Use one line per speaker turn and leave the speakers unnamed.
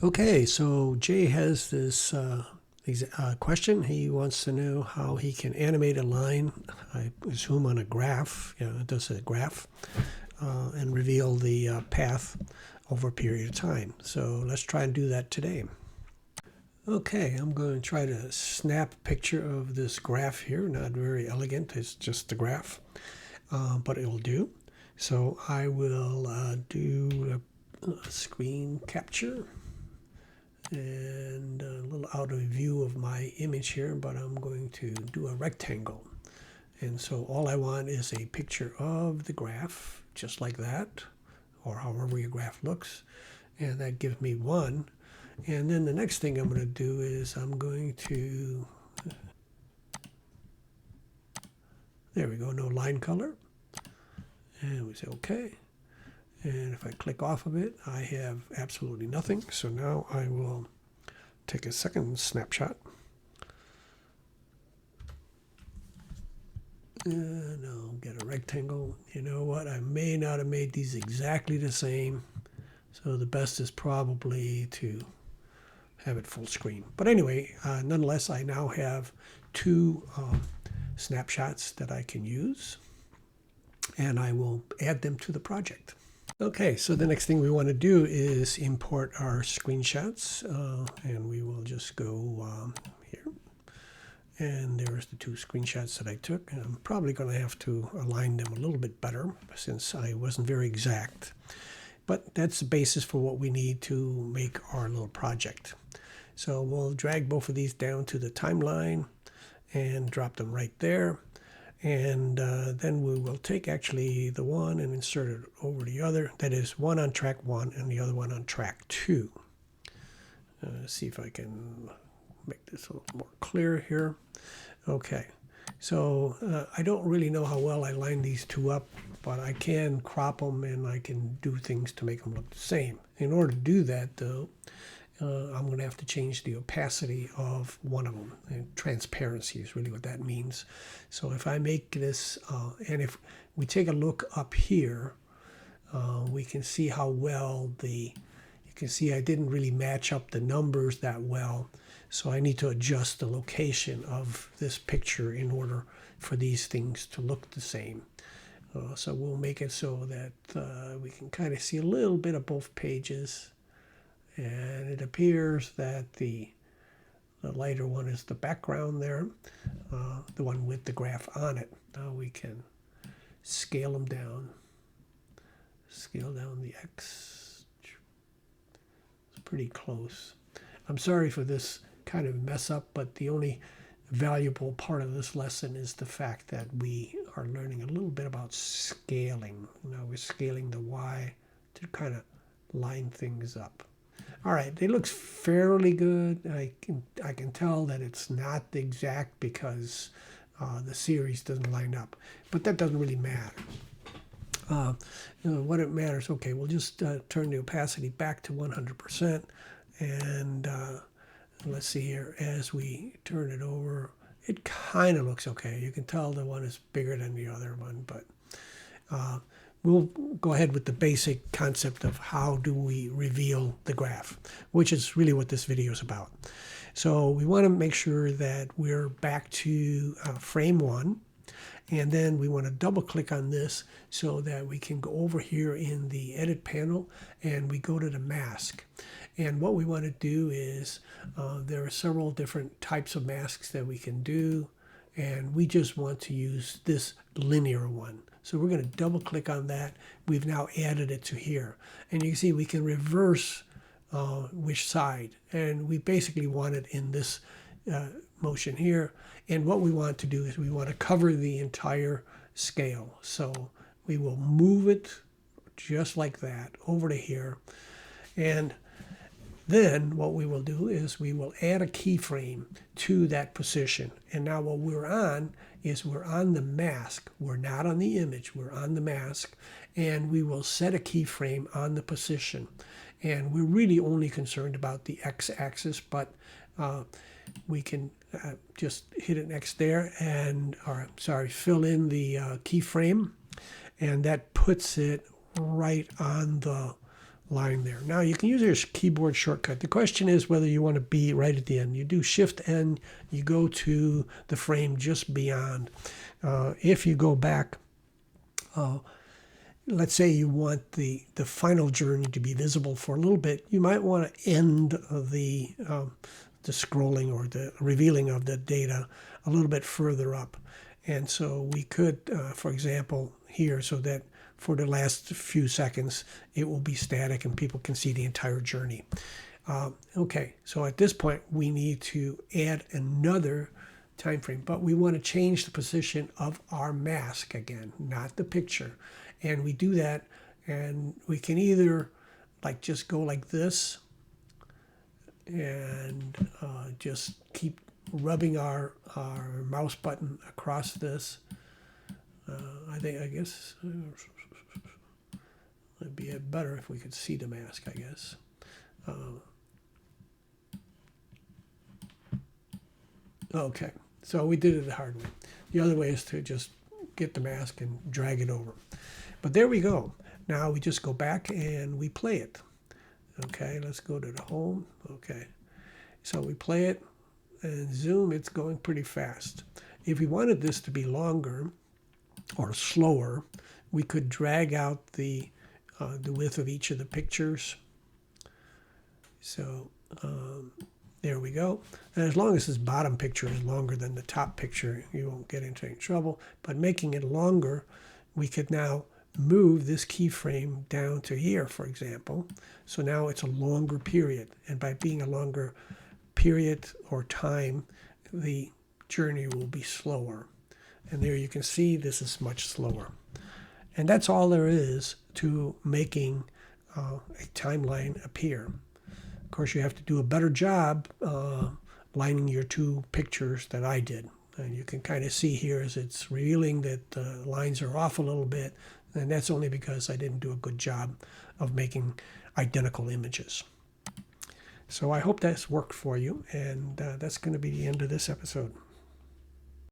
Okay, so Jay has this question. He wants to know how he can animate a line, I assume on a graph, it does a graph, and reveal the path over a period of time. So let's try and do that today. Okay, I'm going to try to snap a picture of this graph here. Not very elegant, it's just the graph, but it'll do. So I will do a screen capture. And a little out of view of my image here, but I'm going to do a rectangle. And so all I want is a picture of the graph, just like that, or however your graph looks. And that gives me one. And then the next thing I'm going to do is I'm going to, there we go, no line color. And we say OK. And if I click off of it, I have absolutely nothing. So now I will take a second snapshot. And I'll get a rectangle. You know what? I may not have made these exactly the same. So the best is probably to have it full screen. But anyway, nonetheless, I now have two snapshots that I can use. And I will add them to the project. Okay, so the next thing we want to do is import our screenshots, and we will just go here. And there's the two screenshots that I took. And I'm probably going to have to align them a little bit better since I wasn't very exact. But that's the basis for what we need to make our little project. So we'll drag both of these down to the timeline and drop them right there. And then we will take actually the one and insert it over the other. That is one on track 1 and the other one on track 2. See if I can make this a little more clear here. Okay, so I don't really know how well I line these two up, but I can crop them and I can do things to make them look the same. In order to do that, though, I'm going to have to change the opacity of one of them. And transparency is really what that means. So if I make this, and if we take a look up here, we can see how well you can see I didn't really match up the numbers that well. So I need to adjust the location of this picture in order for these things to look the same. So we'll make it so that we can kind of see a little bit of both pages. And it appears that the lighter one is the background there, the one with the graph on it. Now we can scale them down. Scale down the X. It's pretty close. I'm sorry for this kind of mess up, but the only valuable part of this lesson is the fact that we are learning a little bit about scaling. Now we're scaling the Y to kind of line things up. All right, it looks fairly good. I can tell that it's not exact because the series doesn't line up, but that doesn't really matter. What it matters, okay, we'll just turn the opacity back to 100%, and let's see here, as we turn it over, it kind of looks okay. You can tell the one is bigger than the other one, but we'll go ahead with the basic concept of how do we reveal the graph, which is really what this video is about. So we want to make sure that we're back to frame 1, and then we want to double click on this so that we can go over here in the edit panel and we go to the mask. And what we want to do is there are several different types of masks that we can do, and we just want to use this linear one. So we're going to double click on that. We've now added it to here. And you can see we can reverse which side. And we basically want it in this motion here. And what we want to do is we want to cover the entire scale. So we will move it just like that over to here. And then what we will do is we will add a keyframe to that position. And now what we're on is we're on the mask. We're not on the image. We're on the mask. And we will set a keyframe on the position. And we're really only concerned about the x-axis, but we can just hit an X there and, fill in the keyframe. And that puts it right on the line there. Now you can use your keyboard shortcut. The question is whether you want to be right at the end. You do Shift N, you go to the frame just beyond. If you go back, let's say you want the final journey to be visible for a little bit, you might want to end the scrolling or the revealing of the data a little bit further up. And so we could, for example, here, so that for the last few seconds, it will be static and people can see the entire journey. Okay, so at this point, we need to add another time frame, but we want to change the position of our mask again, not the picture. And we do that, and we can either like just go like this and just keep rubbing our mouse button across this. I guess it'd be better if we could see the mask, I guess. Okay, so we did it the hard way. The other way is to just get the mask and drag it over. But there we go. Now we just go back and we play it. Okay, let's go to the home. Okay, so we play it and zoom, it's going pretty fast. If we wanted this to be longer or slower, we could drag out the width of each of the pictures. So there we go. And as long as this bottom picture is longer than the top picture, you won't get into any trouble. But making it longer, we could now move this keyframe down to here, for example. So now it's a longer period. And by being a longer period or time, the journey will be slower. And there you can see this is much slower. And that's all there is to making a timeline appear. Of course, you have to do a better job lining your two pictures that I did. And you can kind of see here as it's revealing that the lines are off a little bit. And that's only because I didn't do a good job of making identical images. So I hope that's worked for you. And that's going to be the end of this episode.